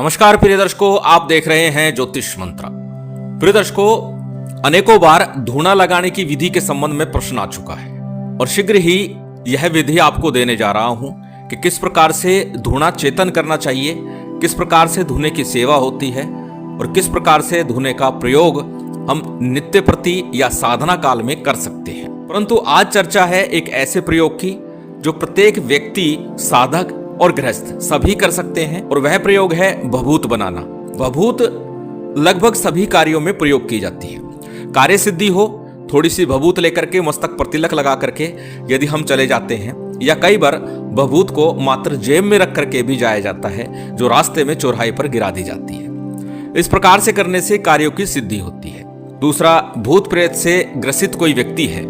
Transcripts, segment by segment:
नमस्कार प्रिय दर्शकों, आप देख रहे हैं ज्योतिष मंत्र। प्रिय दर्शकों, अनेकों बार धूना लगाने की विधि के संबंध में प्रश्न आ चुका है और शीघ्र ही यह विधि आपको देने जा रहा हूं कि किस प्रकार से धूना चेतन करना चाहिए, किस प्रकार से धूने की सेवा होती है और किस प्रकार से धूने का प्रयोग हम नित्य प्रति या साधना काल में कर सकते हैं। परंतु आज चर्चा है एक ऐसे प्रयोग की जो प्रत्येक व्यक्ति, साधक और गृहस्थ सभी कर सकते हैं और वह प्रयोग है भभूत बनाना। भभूत लगभग सभी कार्यों में प्रयोग की जाती है। कार्य सिद्धि हो, थोड़ी सी भभूत लेकर के मस्तक पर तिलक लगा करके यदि हम चले जाते हैं, या कई बार भभूत को मात्र जेब में रख करके भी जाया जाता है जो रास्ते में चौराहे पर गिरा दी जाती है। इस प्रकार से करने से कार्यों की सिद्धि होती है। दूसरा, भूत प्रेत से ग्रसित कोई व्यक्ति है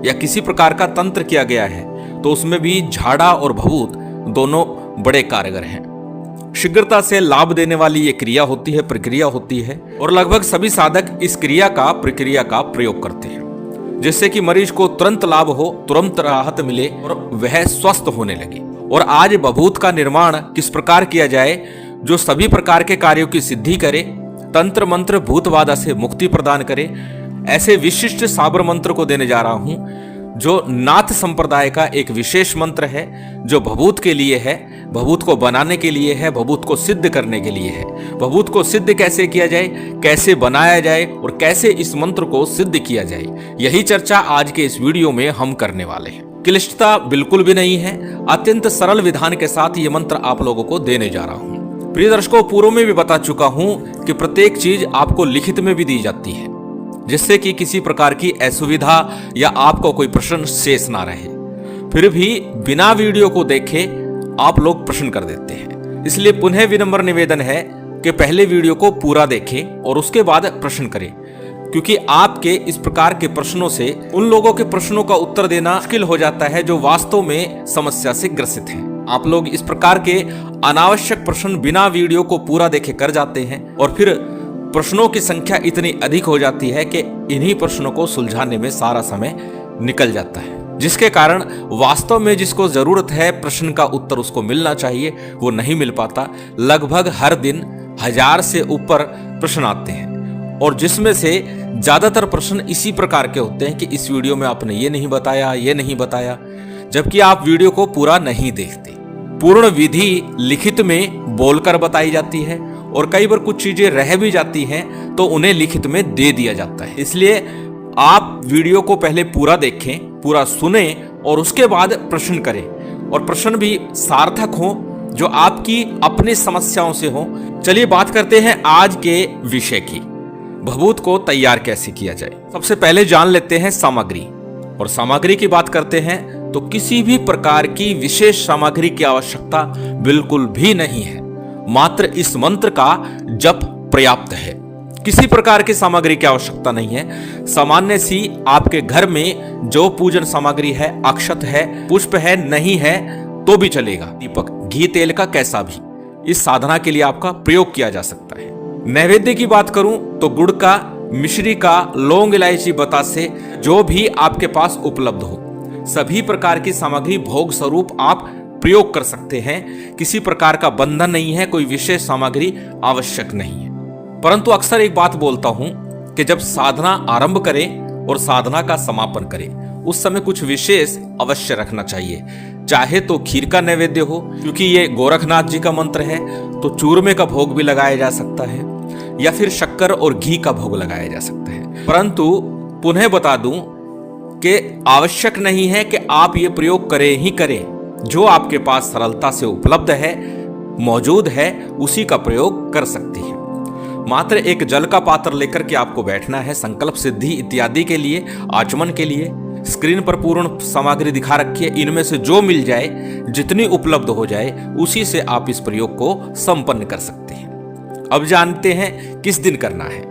या किसी प्रकार का तंत्र किया गया है तो उसमें भी झाड़ा और भभूत दोनों बड़े कारगर हैं। शीघ्रता से लाभ देने वाली ये क्रिया होती है, प्रक्रिया होती है और लगभग सभी साधक इस प्रक्रिया का प्रयोग करते हैं, जिससे कि मरीज को तुरंत लाभ हो, तुरंत राहत मिले और वह स्वस्थ होने लगे। और आज भभूत का निर्माण किस प्रकार किया जाए जो सभी प्रकार के कार्यों की सिद्धि करे, तंत्र मंत्र भूत बाधा से मुक्ति प्रदान करे, ऐसे विशिष्ट साबर मंत्र को देने जा रहा हूं जो नाथ संप्रदाय का एक विशेष मंत्र है, जो भभूत के लिए है, भभूत को बनाने के लिए है, भभूत को सिद्ध करने के लिए है। भभूत को सिद्ध कैसे किया जाए, कैसे बनाया जाए और कैसे इस मंत्र को सिद्ध किया जाए, यही चर्चा आज के इस वीडियो में हम करने वाले हैं। क्लिष्टता बिल्कुल भी नहीं है, अत्यंत सरल विधान के साथ ये मंत्र आप लोगों को देने जा रहा हूं। प्रिय दर्शकों, पूर्व में भी बता चुका हूं कि प्रत्येक चीज आपको लिखित में भी दी जाती है, जिससे कि किसी प्रकार की असुविधा या आपको कोई प्रश्न शेष ना रहे। फिर भी बिना वीडियो को देखे आप लोग प्रश्न कर देते हैं, इसलिए पुनः विनम्र निवेदन है कि पहले वीडियो को पूरा देखें और उसके बाद प्रश्न करें, क्योंकि आपके इस प्रकार के प्रश्नों से उन लोगों के प्रश्नों का उत्तर देना मुश्किल हो जाता है जो वास्तव में समस्या से ग्रसित हैं। आप लोग इस प्रकार के अनावश्यक प्रश्न बिना वीडियो को पूरा देखे कर जाते हैं और फिर प्रश्नों की संख्या इतनी अधिक हो जाती है कि इन्हीं प्रश्नों को सुलझाने में सारा समय निकल जाता है, जिसके कारण वास्तव में जिसको जरूरत है प्रश्न का उत्तर उसको मिलना चाहिए वो नहीं मिल पाता। लगभग हर दिन 1000 से ऊपर प्रश्न आते हैं और जिसमें से ज्यादातर प्रश्न इसी प्रकार के होते हैं कि इस वीडियो में आपने ये नहीं बताया, जबकि आप वीडियो को पूरा नहीं देखते। पूर्ण विधि लिखित में बोलकर बताई जाती है और कई बार कुछ चीजें रह भी जाती हैं तो उन्हें लिखित में दे दिया जाता है। इसलिए आप वीडियो को पहले पूरा देखें, पूरा सुने और उसके बाद प्रश्न करें, और प्रश्न भी सार्थक हो, जो आपकी अपनी समस्याओं से हो। चलिए बात करते हैं आज के विषय की, भभूत को तैयार कैसे किया जाए। सबसे पहले जान लेते हैं सामग्री, और सामग्री की बात करते हैं तो किसी भी प्रकार की विशेष सामग्री की आवश्यकता बिल्कुल भी नहीं है, मात्र इस मंत्र का जप पर्याप्त है। किसी प्रकार की सामग्री की आवश्यकता नहीं है। सामान्य सी आपके घर में जो पूजन सामग्री है, अक्षत है, पुष्प है, नहीं है तो भी चलेगा। दीपक, घी, तेल का कैसा भी इस साधना के लिए आपका प्रयोग किया जा सकता है। नैवेद्य की बात करूं तो गुड़ का, मिश्री का, लौंग, इलायची, बतासे, जो भी आपके पास उपलब्ध हो, सभी प्रकार की सामग्री भोग स्वरूप आप प्रयोग कर सकते हैं। किसी प्रकार का बंधन नहीं है, कोई विशेष सामग्री आवश्यक नहीं है। परंतु अक्सर एक बात बोलता हूं कि जब साधना आरंभ करें और साधना का समापन करें उस समय कुछ विशेष अवश्य रखना चाहिए। चाहे तो खीर का नैवेद्य हो, क्योंकि ये गोरखनाथ जी का मंत्र है, तो चूरमे का भोग भी लगाया जा सकता है, या फिर शक्कर और घी का भोग लगाया जा सकता है। परंतु पुनः बता दूं कि आवश्यक नहीं है कि आप ये प्रयोग करें ही करें। जो आपके पास सरलता से उपलब्ध है, मौजूद है, उसी का प्रयोग कर सकती है। मात्र एक जल का पात्र लेकर के आपको बैठना है। संकल्प सिद्धि इत्यादि के लिए, आचमन के लिए स्क्रीन पर पूर्ण सामग्री दिखा रखी है, इनमें से जो मिल जाए, जितनी उपलब्ध हो जाए, उसी से आप इस प्रयोग को संपन्न कर सकते हैं। अब जानते हैं किस दिन करना है।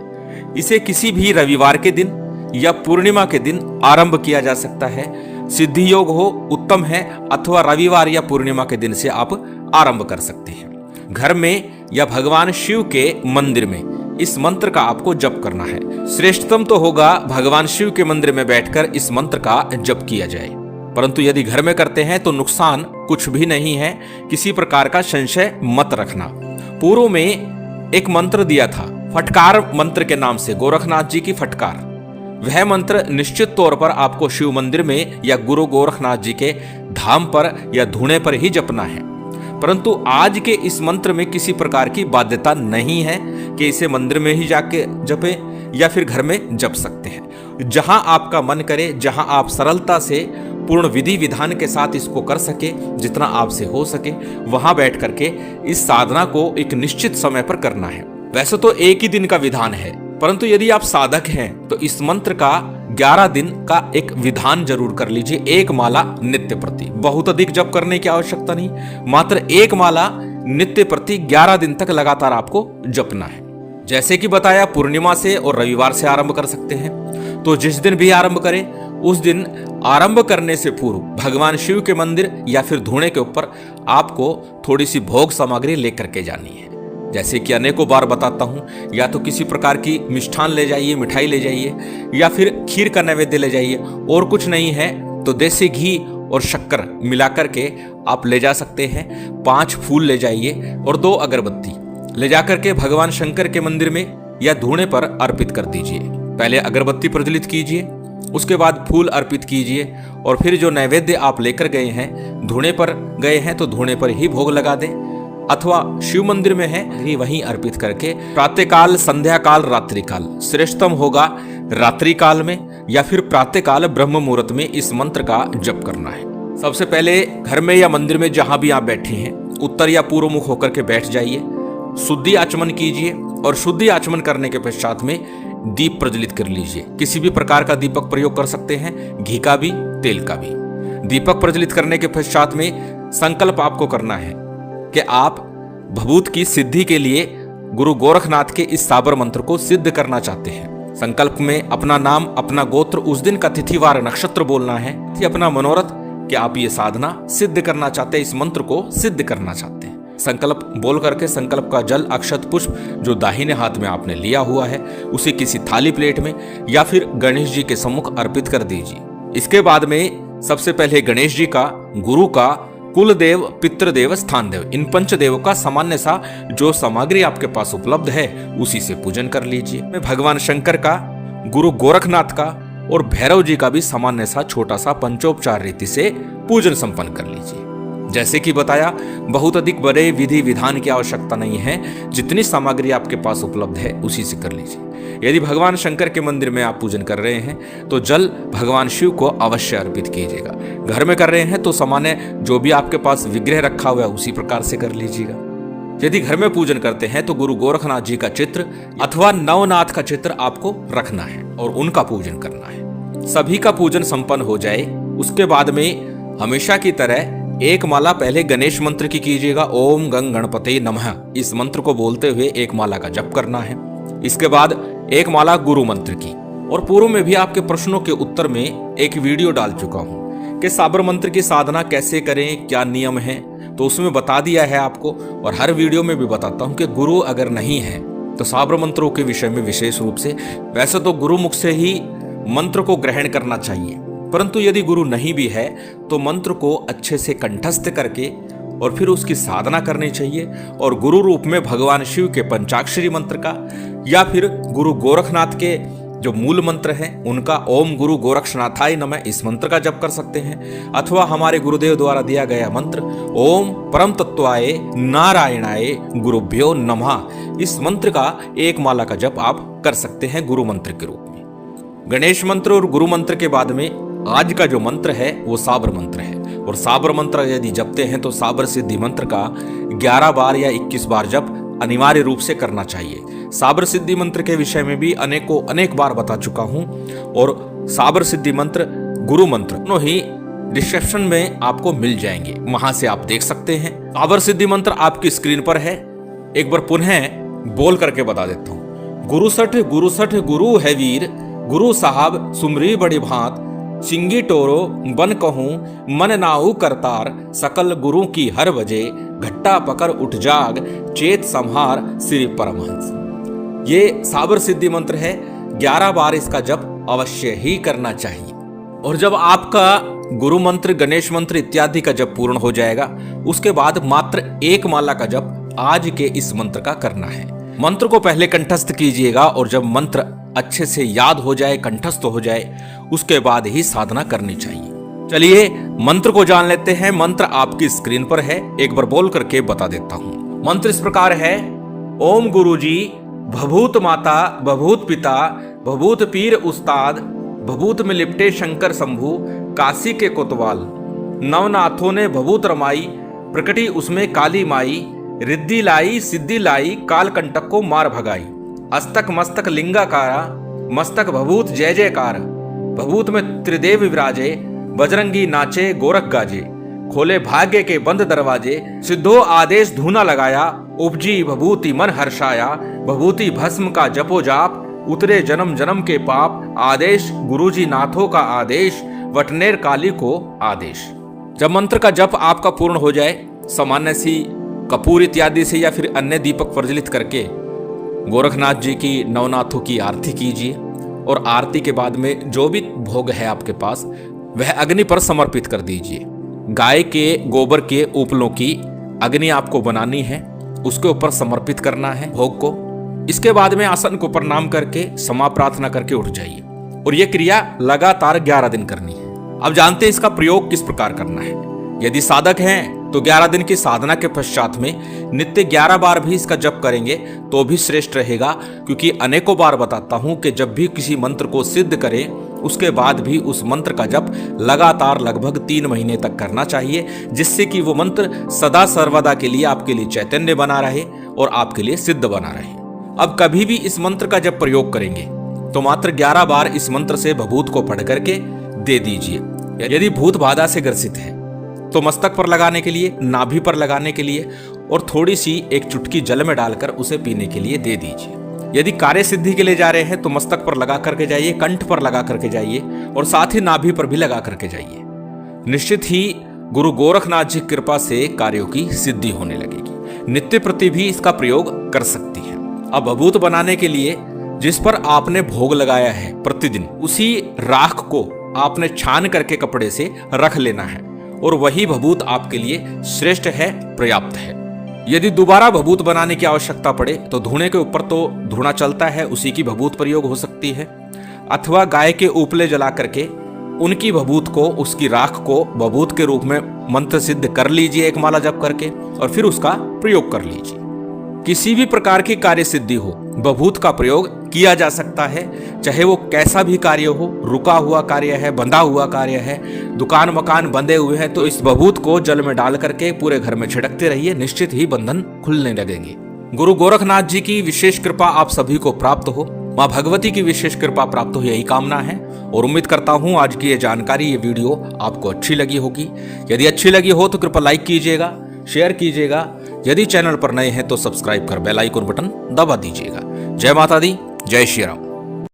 इसे किसी भी रविवार के दिन या पूर्णिमा के दिन आरंभ किया जा सकता है। सिद्धि योग हो उत्तम है, अथवा रविवार या पूर्णिमा के दिन से आप आरंभ कर सकते हैं। घर में या भगवान शिव के मंदिर में इस मंत्र का आपको जप करना है। श्रेष्ठतम तो होगा भगवान शिव के मंदिर में बैठकर इस मंत्र का जप किया जाए, परंतु यदि घर में करते हैं तो नुकसान कुछ भी नहीं है। किसी प्रकार का संशय मत रखना। पूर्व में एक मंत्र दिया था फटकार मंत्र के नाम से, गोरखनाथ जी की फटकार। वह मंत्र निश्चित तौर पर आपको शिव मंदिर में या गुरु गोरखनाथ जी के धाम पर या धूणे पर ही जपना है। परंतु आज के इस मंत्र में किसी प्रकार की बाध्यता नहीं है कि इसे मंदिर में ही जाके जपे या फिर घर में जप सकते हैं। जहां आपका मन करे, जहां आप सरलता से पूर्ण विधि विधान के साथ इसको कर सके, जितना आपसे हो सके, वहां बैठ करके इस साधना को एक निश्चित समय पर करना है। वैसे तो एक ही दिन का विधान है, परंतु यदि आप साधक हैं तो इस मंत्र का 11 दिन का एक विधान जरूर कर लीजिए। एक माला नित्य प्रति, बहुत अधिक जप करने की आवश्यकता नहीं, मात्र एक माला नित्य प्रति 11 दिन तक लगातार आपको जपना है। जैसे कि बताया, पूर्णिमा से और रविवार से आरंभ कर सकते हैं। तो जिस दिन भी आरंभ करें, उस दिन आरंभ करने से पूर्व भगवान शिव के मंदिर या फिर धूणे के ऊपर आपको थोड़ी सी भोग सामग्री लेकर के जानी है। जैसे कि अनेकों बार बताता हूं, या तो किसी प्रकार की मिष्ठान ले जाइए, मिठाई ले जाइए, या फिर खीर का नैवेद्य ले जाइए। और कुछ नहीं है तो देसी घी और शक्कर मिलाकर के आप ले जा सकते हैं। 5 फूल ले जाइए और 2 अगरबत्ती ले जाकर के भगवान शंकर के मंदिर में या धूणे पर अर्पित कर दीजिए। पहले अगरबत्ती प्रज्वलित कीजिए, उसके बाद फूल अर्पित कीजिए, और फिर जो नैवेद्य आप लेकर गए हैं, धूणे पर गए हैं तो धूणे पर ही भोग लगा दें, अथवा शिव मंदिर में है वहीं अर्पित करके प्रातःकाल, संध्या काल, रात्रि काल, श्रेष्ठतम होगा रात्रि काल में या फिर प्रातःकाल ब्रह्म मुहूर्त में इस मंत्र का जप करना है। सबसे पहले घर में या मंदिर में जहां भी आप बैठे हैं, उत्तर या पूर्व मुख होकर के बैठ जाइए, शुद्धि आचमन कीजिए, और शुद्धि आचमन करने के पश्चात में दीप प्रज्वलित कर लीजिए। किसी भी प्रकार का दीपक प्रयोग कर सकते हैं, घी का भी, तेल का भी। दीपक प्रज्वलित करने के पश्चात में संकल्प आपको करना है कि आप भभूत की सिद्धि के लिए गुरु गोरखनाथ के इस साबर मंत्र को सिद्ध करना चाहते हैं। संकल्प में अपना नाम, अपना गोत्र, उस दिन का तिथिवार, नक्षत्र बोलना है, अपना मनोरथ कि आप ये साधना सिद्ध करना चाहते हैं, इस मंत्र को सिद्ध करना चाहते हैं। संकल्प बोल करके संकल्प का जल, अक्षत, पुष्प जो दाहिने हाथ में आपने लिया हुआ है उसे किसी थाली प्लेट में या फिर गणेश जी के सम्मुख अर्पित कर दीजिए। इसके बाद में सबसे पहले गणेश जी का, गुरु का, कुल देव, पितृदेव, स्थान देव, इन पंचदेव का सामान्य सा जो सामग्री आपके पास उपलब्ध है उसी से पूजन कर लीजिए। भगवान शंकर का, गुरु गोरखनाथ का और भैरव जी का भी सामान्य सा छोटा सा पंचोपचार रीति से पूजन संपन्न कर लीजिए। जैसे कि बताया, बहुत अधिक बड़े विधि विधान की आवश्यकता नहीं है, जितनी सामग्री आपके पास उपलब्ध है उसी से कर लीजिए। यदि भगवान शंकर के मंदिर में आप पूजन कर रहे हैं तो जल भगवान शिव को अवश्य अर्पित कीजिएगा। घर में कर रहे हैं तो सामान्य जो भी आपके पास विग्रह रखा हुआ है उसी प्रकार से कर लीजिएगा। यदि घर में पूजन करते हैं तो गुरु गोरखनाथ जी का चित्र अथवा नवनाथ का चित्र आपको रखना है और उनका पूजन करना है। सभी का पूजन संपन्न हो जाए, उसके बाद में हमेशा की तरह एक माला पहले गणेश मंत्र की कीजिएगा, ओम गंग गणपते नमः, इस मंत्र को बोलते हुए एक माला का जप करना है। इसके बाद एक माला गुरु मंत्र की। और पूर्व में भी आपके प्रश्नों के उत्तर में एक वीडियो डाल चुका हूं कि साबर मंत्र की साधना कैसे करें, क्या नियम है, तो उसमें बता दिया है आपको। और हर वीडियो में भी बताता हूं कि गुरु अगर नहीं है तो साबर मंत्रों के विषय में विशेष रूप से, वैसे तो गुरु मुख से ही मंत्र को ग्रहण करना चाहिए, परंतु यदि गुरु नहीं भी है तो मंत्र को अच्छे से कंठस्थ करके और फिर उसकी साधना करनी चाहिए। और गुरु रूप में भगवान शिव के पंचाक्षरी मंत्र का या फिर गुरु गोरखनाथ के जो मूल मंत्र है उनका, ओम गुरु गोरक्षनाथाय नमः, इस मंत्र का जप कर सकते हैं। अथवा हमारे गुरुदेव द्वारा दिया गया मंत्र ओम परम तत्वाय नारायणाय गुरुभ्यो नमः, इस मंत्र का एक माला का जप आप कर सकते हैं गुरु मंत्र के रूप में। गणेश मंत्र और गुरु मंत्र के बाद में आज का जो मंत्र है वो साबर मंत्र है। और साबर मंत्र यदि जपते हैं तो साबर सिद्धि मंत्र का 11 बार या 21 बार जप अनिवार्य रूप से करना चाहिए। साबर सिद्धि मंत्र के विषय में भी अनेक बार बता चुका हूं। और साबर सिद्धि मंत्र, गुरु मंत्र दोनों ही डिस्क्रिप्शन में आपको मिल जाएंगे, वहां से आप देख सकते हैं। साबर सिद्धि मंत्र आपकी स्क्रीन पर है, एक बार पुनः बोल करके बता देता हूं। गुरु सठ गुरु है वीर, गुरु साहब सुमरी बड़ी भांत, सिंगी टोरो बन कहूं मन नाऊ करतार, सकल गुरु की हर बजे, घट्टा पकड़ उठ जाग, चेत संहार श्री परमहंस। ये साबर सिद्धि मंत्र है, 11 बार इसका जप अवश्य ही करना चाहिए। और जब आपका गुरु मंत्र, गणेश मंत्र इत्यादि का जप पूर्ण हो जाएगा, उसके बाद मात्र एक माला का जप आज के इस मंत्र का करना है। मंत्र को पहले कंठस्थ कीजिएगा और जब मंत्र अच्छे से याद हो जाए, कंठस्थ हो जाए, उसके बाद ही साधना करनी चाहिए। चलिए मंत्र को जान लेते हैं। मंत्र आपकी स्क्रीन पर है, एक बार बोल करके बता देता हूं। मंत्र इस प्रकार है। ओम गुरुजी भभूत माता भभूत पिता भभूत पीर उस्ताद भभूत में लिपटे शंकर शंभू काशी के कोतवाल नवनाथों ने भभूत रमाई प्रकटी उसमें काली माई रिद्धि लाई सिद्धि लाई काल कंटक को मार भगाई अस्तक मस्तक लिंगाकारा मस्तक भभूत जय जयकार भभूत में त्रिदेव विराजे बजरंगी नाचे गोरख गाजे खोले भाग्य के बंद दरवाजे सिद्धो आदेश धूना लगाया उपजी भभूति मन हर्षाया भभूति भस्म का जपो जाप उतरे जन्म जन्म के पाप आदेश गुरुजी नाथों का आदेश वटनेर काली को आदेश। जब मंत्र का जप आपका पूर्ण हो जाए, सामान्य सी कपूर इत्यादि से या फिर अन्य दीपक प्रज्वलित करके गोरखनाथ जी की नवनाथों की आरती कीजिए और आरती के बाद में जो भी भोग है आपके पास वह अग्नि पर समर्पित कर दीजिए। गाय के गोबर के उपलों की अग्नि आपको बनानी है, उसके ऊपर समर्पित करना है भोग को। इसके बाद में आसन को प्रणाम करके क्षमा प्रार्थना करके उठ जाइए और यह क्रिया लगातार 11 दिन करनी है। अब जानते हैं इसका प्रयोग किस प्रकार करना है। यदि साधक हैं तो 11 दिन की साधना के पश्चात में नित्य 11 बार भी इसका जप करेंगे तो भी श्रेष्ठ रहेगा, क्योंकि अनेकों बार बताता हूं कि जब भी किसी मंत्र को सिद्ध करें उसके बाद भी उस मंत्र का जप लगातार लगभग 3 महीने तक करना चाहिए, जिससे कि वो मंत्र सदा सर्वदा के लिए आपके लिए चैतन्य बना रहे और आपके लिए सिद्ध बना रहे। अब कभी भी इस मंत्र का जब प्रयोग करेंगे तो मात्र 11 बार इस मंत्र से भभूत को पढ़ करके दे दीजिए। यदि भूत बाधा से ग्रसित है तो मस्तक पर लगाने के लिए, नाभि पर लगाने के लिए और थोड़ी सी एक चुटकी जल में डालकर उसे पीने के लिए दे दीजिए। यदि कार्य सिद्धि के लिए जा रहे हैं तो मस्तक पर लगा करके जाइए, कंठ पर लगा करके जाइए और साथ ही नाभि पर भी लगा करके जाइए। निश्चित ही गुरु गोरखनाथ जी की कृपा से कार्यों की सिद्धि होने लगेगी। नित्य प्रति भी इसका प्रयोग कर सकती है। अब भभूत बनाने के लिए जिस पर आपने भोग लगाया है प्रतिदिन, उसी राख को आपने छान करके कपड़े से रख लेना है और वही भभूत आपके लिए श्रेष्ठ है, पर्याप्त है। यदि दोबारा भभूत बनाने की आवश्यकता पड़े तो धूणे के ऊपर तो धूणा चलता है, उसी की भभूत प्रयोग हो सकती है, अथवा गाय के उपले जला करके उनकी भभूत को, उसकी राख को भभूत के रूप में मंत्र सिद्ध कर लीजिए एक माला जप करके और फिर उसका प्रयोग कर लीजिए। किसी भी प्रकार की कार्य सिद्धि हो, भभूत का प्रयोग किया जा सकता है, चाहे वो कैसा भी कार्य हो, रुका हुआ कार्य है, बंधा हुआ कार्य है, दुकान मकान बंधे हुए हैं, तो इस भभूत को जल में डाल करके पूरे घर में छिड़कते रहिए, निश्चित ही बंधन खुलने लगेंगे। गुरु गोरखनाथ जी की विशेष कृपा आप सभी को प्राप्त हो, माँ भगवती की विशेष कृपा प्राप्त हो, यही कामना है और उम्मीद करता हूँ आज की ये जानकारी, ये वीडियो आपको अच्छी लगी होगी। यदि अच्छी लगी हो तो कृपया लाइक कीजिएगा, शेयर कीजिएगा। यदि चैनल पर नए हैं तो सब्सक्राइब कर बेल आइकन बटन दबा दीजिएगा। जय माता दी, जय श्री राम।